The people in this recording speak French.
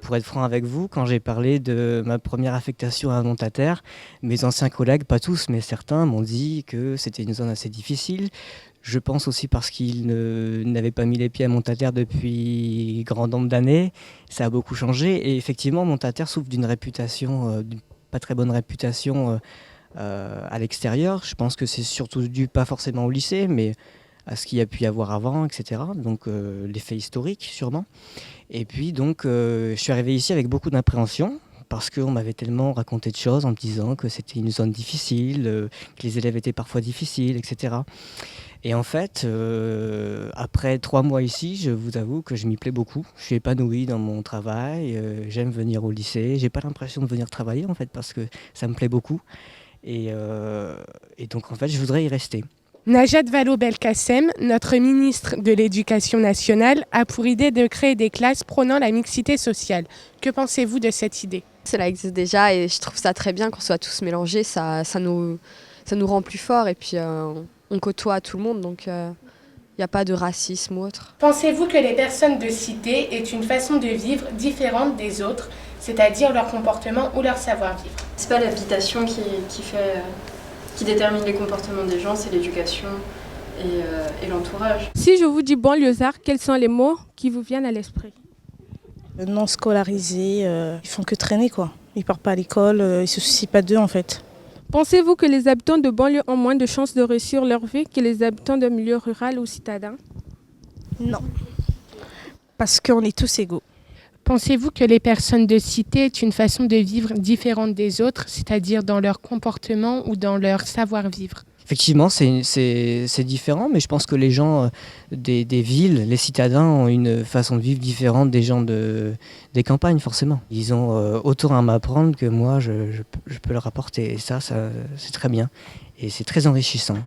pour être franc avec vous, quand j'ai parlé de ma première affectation à Montataire, mes anciens collègues, pas tous, mais certains, m'ont dit que c'était une zone assez difficile. Je pense aussi parce qu'ils n'avaient pas mis les pieds à Montataire depuis grand nombre d'années. Ça a beaucoup changé. Et effectivement, Montataire souffre d'une réputation, d'une pas très bonne réputation à l'extérieur. Je pense que c'est surtout dû pas forcément au lycée, mais à ce qu'il y a pu y avoir avant, etc. Donc l'effet historique sûrement. Et puis donc je suis arrivé ici avec beaucoup d'appréhension parce qu'on m'avait tellement raconté de choses en me disant que c'était une zone difficile, que les élèves étaient parfois difficiles, etc. Et en fait, après 3 mois ici, je vous avoue que je m'y plais beaucoup. Je suis épanoui dans mon travail, j'aime venir au lycée. J'ai pas l'impression de venir travailler en fait parce que ça me plaît beaucoup. Et donc en fait, je voudrais y rester. Najat Vallaud-Belkacem, notre ministre de l'Éducation nationale, a pour idée de créer des classes prônant la mixité sociale. Que pensez-vous de cette idée ? Cela existe déjà et je trouve ça très bien qu'on soit tous mélangés, ça nous rend plus forts et puis on côtoie tout le monde donc il n'y a pas de racisme ou autre. Pensez-vous que les personnes de cité aient une façon de vivre différente des autres, c'est-à-dire leur comportement ou leur savoir-vivre ? C'est pas l'habitation qui détermine les comportements des gens, c'est l'éducation et l'entourage. Si je vous dis banlieusard, quels sont les mots qui vous viennent à l'esprit ? Non scolarisés, ils font que traîner quoi. Ils partent pas à l'école, ils se soucient pas d'eux en fait. Pensez-vous que les habitants de banlieue ont moins de chances de réussir leur vie que les habitants de milieu rural ou citadin ? Non, parce qu'on est tous égaux. Pensez-vous que les personnes de cité aient une façon de vivre différente des autres, c'est-à-dire dans leur comportement ou dans leur savoir-vivre ? Effectivement, c'est différent, mais je pense que les gens des villes, les citadins, ont une façon de vivre différente des gens des campagnes, forcément. Ils ont autant à m'apprendre que moi, je peux leur apporter. Et ça c'est très bien. Et c'est très enrichissant.